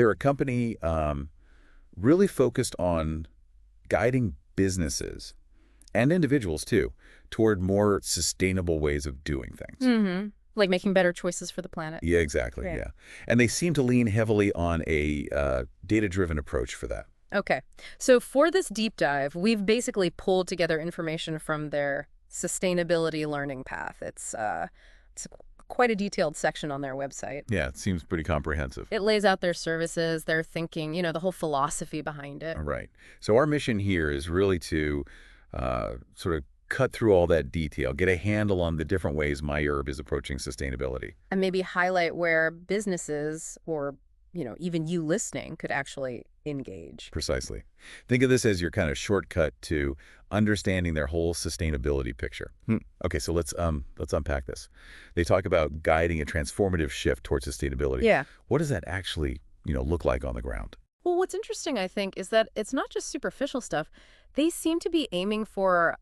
They're a company really focused on guiding businesses and individuals, too, toward more sustainable ways of doing things. Mm-hmm. Like making better choices for the planet. Yeah, exactly, Right. yeah. And they seem to lean heavily on a data-driven approach for that. Okay. So for this deep dive, we've basically pulled together information from their sustainability learning path. It's quite a detailed section on their website. Yeah, it seems pretty comprehensive. It lays out their services, their thinking, the whole philosophy behind it. All right. So our mission here is really to sort of cut through all that detail, get a handle on the different ways myHerb is approaching sustainability. And maybe highlight where businesses or, even you listening could actually engage. Precisely. Think of this as your kind of shortcut to understanding their whole sustainability picture. Okay, so let's unpack this. They talk about guiding a transformative shift towards sustainability. Yeah. What does that actually, look like on the ground? Well, what's interesting, I think, is that it's not just superficial stuff. They seem to be aiming for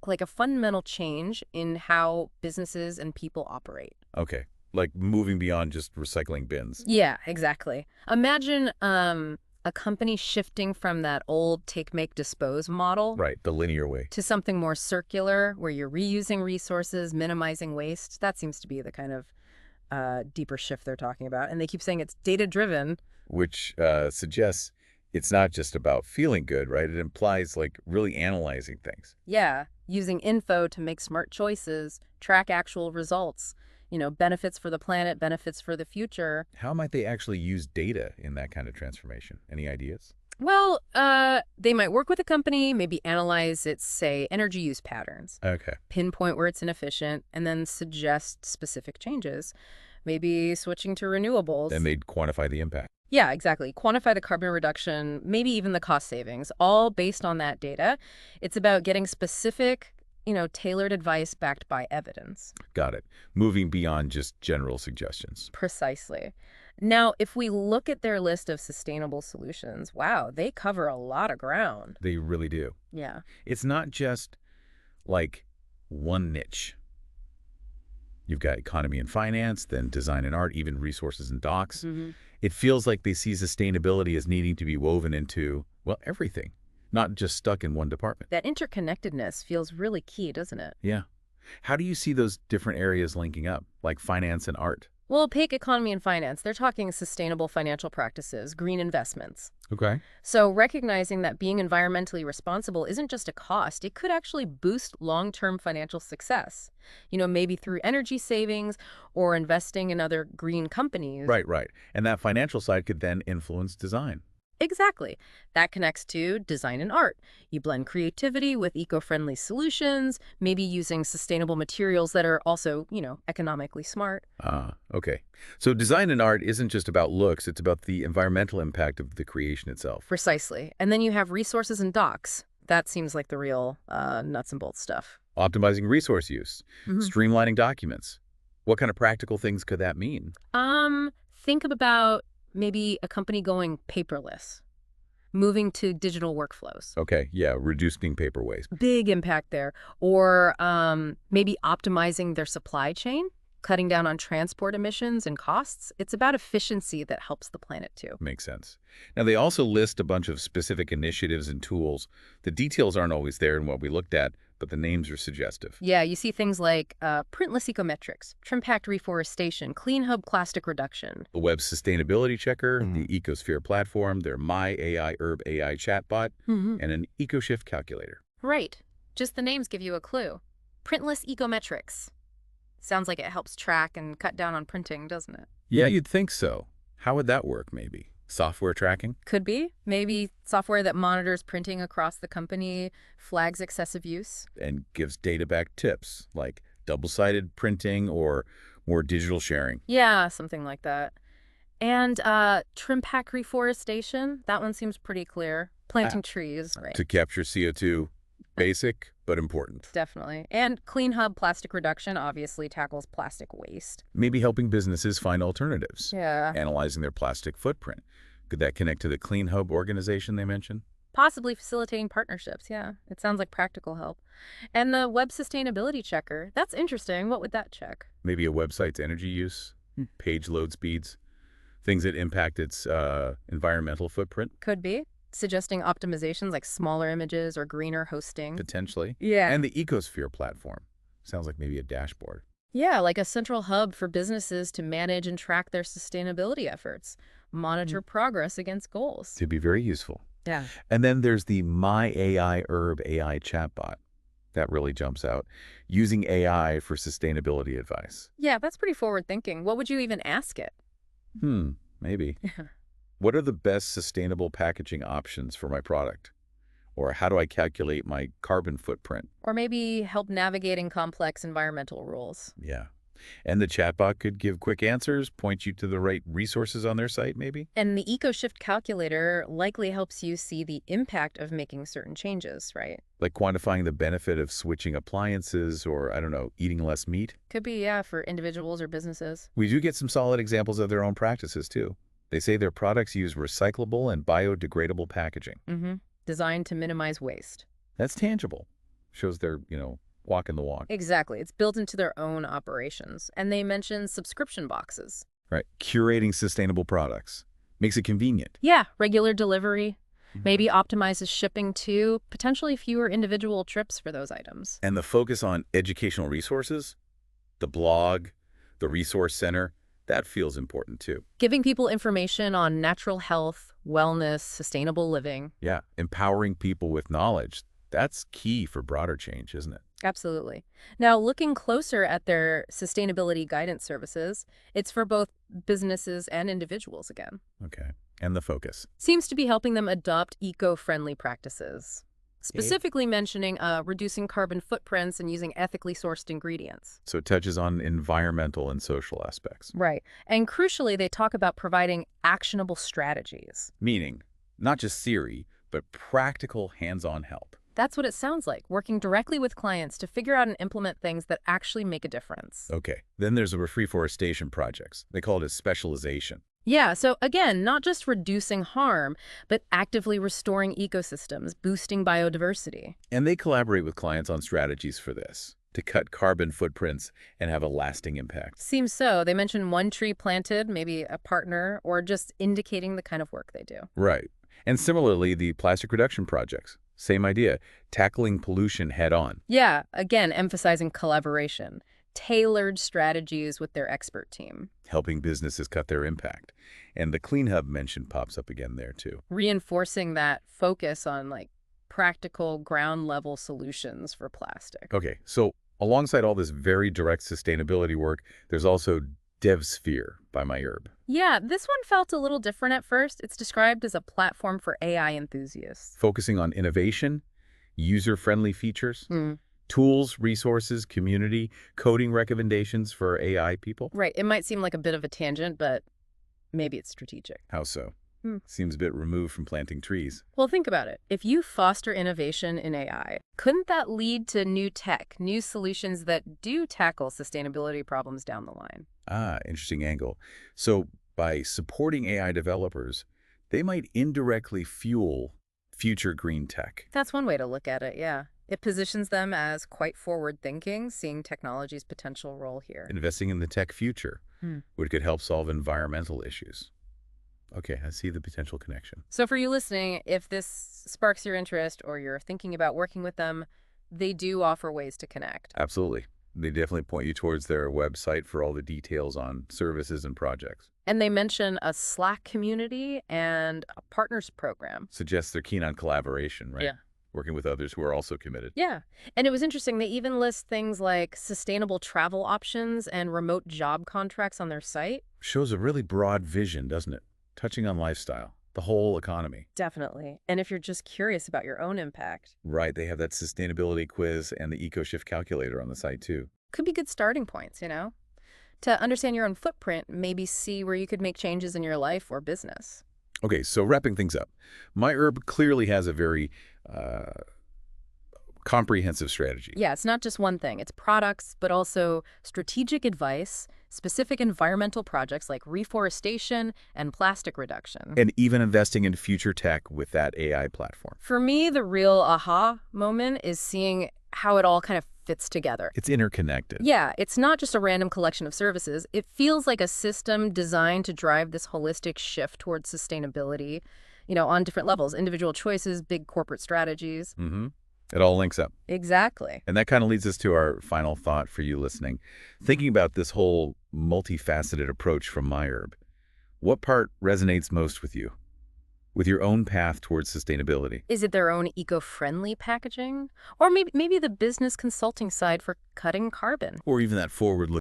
like a fundamental change in how businesses and people operate. Okay, like moving beyond just recycling bins. Yeah, exactly. Imagine a company shifting from that old take, make, dispose model Right, the linear way. to something more circular, where you're reusing resources, minimizing waste. That seems to be the kind of deeper shift they're talking about. And they keep saying it's data-driven. Which suggests it's not just about feeling good, right? It implies like really analyzing things. Yeah, using info to make smart choices, track actual results, benefits for the planet, benefits for the future. How might they actually use data in that kind of transformation? Any ideas? Well, they might work with a company, maybe analyze its, say, energy use patterns, Okay. pinpoint where it's inefficient, and then suggest specific changes, maybe switching to renewables. Then they'd quantify the impact. Yeah, exactly. Quantify the carbon reduction, maybe even the cost savings, all based on that data. It's about getting specific, tailored advice backed by evidence. Got it. Moving beyond just general suggestions. Precisely. Now, if we look at their list of sustainable solutions, wow, they cover a lot of ground. They really do. Yeah. It's not just like one niche. You've got economy and finance, then design and art, even resources and docs. Mm-hmm. It feels like they see sustainability as needing to be woven into, well, everything, not just stuck in one department. That interconnectedness feels really key, doesn't it? Yeah. How do you see those different areas linking up, like finance and art? Well, opaque economy and finance, they're talking sustainable financial practices, green investments. Okay. So recognizing that being environmentally responsible isn't just a cost, it could actually boost long-term financial success. Maybe through energy savings or investing in other green companies. Right, right. And that financial side could then influence design. Exactly. That connects to design and art. You blend creativity with eco-friendly solutions, maybe using sustainable materials that are also, economically smart. Okay. So design and art isn't just about looks, it's about the environmental impact of the creation itself. Precisely. And then you have resources and docs. That seems like the real nuts and bolts stuff. Optimizing resource use, streamlining documents. What kind of practical things could that mean? Think about maybe a company going paperless, moving to digital workflows. Okay, yeah, reducing paper waste. Big impact there. Or maybe optimizing their supply chain, cutting down on transport emissions and costs. It's about efficiency that helps the planet too. Makes sense. Now, they also list a bunch of specific initiatives and tools. The details aren't always there in what we looked at, but the names are suggestive. Yeah, you see things like printless ecometrics, trim-packed reforestation, CleanHub plastic reduction. The web sustainability checker, the Ecosphere platform, their myHerb AI chatbot, and an EcoShift calculator. Right. Just the names give you a clue. Printless ecometrics. Sounds like it helps track and cut down on printing, doesn't it? Yeah, you'd think so. How would that work, maybe? Software tracking? Could be. Maybe software that monitors printing across the company, flags excessive use. And gives data-backed tips, like double-sided printing or more digital sharing. Yeah, something like that. And trim pack reforestation, that one seems pretty clear. Planting trees, right. To capture CO2, basic but important. Definitely. And CleanHub plastic reduction obviously tackles plastic waste. Maybe helping businesses find alternatives. Yeah. Analyzing their plastic footprint. Could that connect to the CleanHub organization they mentioned? Possibly facilitating partnerships, yeah. It sounds like practical help. And the web sustainability checker, that's interesting. What would that check? Maybe a website's energy use, page load speeds, Things that impact its environmental footprint, Could be. Suggesting optimizations like smaller images or greener hosting. potentially. Yeah. And the ecosphere platform. Sounds like maybe a dashboard. Yeah, like a central hub for businesses to manage and track their sustainability efforts, monitor progress against goals. To be very useful. Yeah. And then there's the myHerb AI chatbot. That really jumps out. Using AI for sustainability advice. Yeah, that's pretty forward thinking. What would you even ask it? Maybe. What are the best sustainable packaging options for my product? Or how do I calculate my carbon footprint? Or maybe help navigating complex environmental rules. Yeah. And the chatbot could give quick answers, point you to the right resources on their site, maybe? And the EcoShift calculator likely helps you see the impact of making certain changes, right? Like quantifying the benefit of switching appliances or, I don't know, eating less meat? Could be, yeah, for individuals or businesses. We do get some solid examples of their own practices, too. They say their products use recyclable and biodegradable packaging. Designed to minimize waste. That's tangible. Shows they're, walking the walk. Exactly. It's built into their own operations. And they mention subscription boxes. Right. Curating sustainable products. Makes it convenient. Yeah, regular delivery. Maybe optimizes shipping too. Potentially fewer individual trips for those items. And the focus on educational resources, the blog, the resource center, that feels important too. Giving people information on natural health, wellness, sustainable living. Yeah. Empowering people with knowledge. That's key for broader change, isn't it? Absolutely. Now, looking closer at their sustainability guidance services, it's for both businesses and individuals again. Okay. And the focus. Seems to be helping them adopt eco-friendly practices, specifically mentioning reducing carbon footprints and using ethically sourced ingredients. So it touches on environmental and social aspects. Right. And crucially, they talk about providing actionable strategies. Meaning, not just theory, but practical hands-on help. That's what it sounds like, working directly with clients to figure out and implement things that actually make a difference. Okay. Then there's the reforestation projects. They call it a specialization. Yeah, so again, not just reducing harm, but actively restoring ecosystems, boosting biodiversity. And they collaborate with clients on strategies for this, to cut carbon footprints and have a lasting impact. Seems so. They mention one tree planted, maybe a partner, or just indicating the kind of work they do. Right. And similarly, the plastic reduction projects. Same idea, tackling pollution head on. Yeah, again, emphasizing collaboration, tailored strategies with their expert team. Helping businesses cut their impact. And the CleanHub mention pops up again there too. Reinforcing that focus on practical ground level solutions for plastic. Okay, so alongside all this very direct sustainability work, there's also DevSphere by myHerb. Yeah, this one felt a little different at first. It's described as a platform for AI enthusiasts. Focusing on innovation, user-friendly features, tools, resources, community, coding recommendations for AI people. Right. It might seem like a bit of a tangent, but maybe it's strategic. How so? Seems a bit removed from planting trees. Well, think about it. If you foster innovation in AI, couldn't that lead to new tech, new solutions that do tackle sustainability problems down the line? Ah, interesting angle. So by supporting AI developers, they might indirectly fuel future green tech. That's one way to look at it, yeah. It positions them as quite forward-thinking, seeing technology's potential role here. Investing in the tech future, which could help solve environmental issues. Okay, I see the potential connection. So for you listening, if this sparks your interest or you're thinking about working with them, they do offer ways to connect. Absolutely. They definitely point you towards their website for all the details on services and projects. And they mention a Slack community and a partners program. Suggests they're keen on collaboration, right? Yeah. Working with others who are also committed. Yeah. And it was interesting. They even list things like sustainable travel options and remote job contracts on their site. Shows a really broad vision, doesn't it? Touching on lifestyle, the whole economy. Definitely. And if you're just curious about your own impact. Right, they have that sustainability quiz and the EcoShift calculator on the site too. Could be good starting points, to understand your own footprint, maybe see where you could make changes in your life or business. Okay, so wrapping things up, myHerb clearly has a very comprehensive strategy. Yeah, it's not just one thing. It's products, but also strategic advice, specific environmental projects like reforestation and plastic reduction. And even investing in future tech with that AI platform. For me, the real aha moment is seeing how it all kind of fits together. It's interconnected. Yeah, it's not just a random collection of services. It feels like a system designed to drive this holistic shift towards sustainability, on different levels, individual choices, big corporate strategies. Mm-hmm. It all links up. Exactly. And that kind of leads us to our final thought for you listening. Thinking about this whole multifaceted approach from myHerb, what part resonates most with you? With your own path towards sustainability? Is it their own eco-friendly packaging? Or maybe the business consulting side for cutting carbon? Or even that forward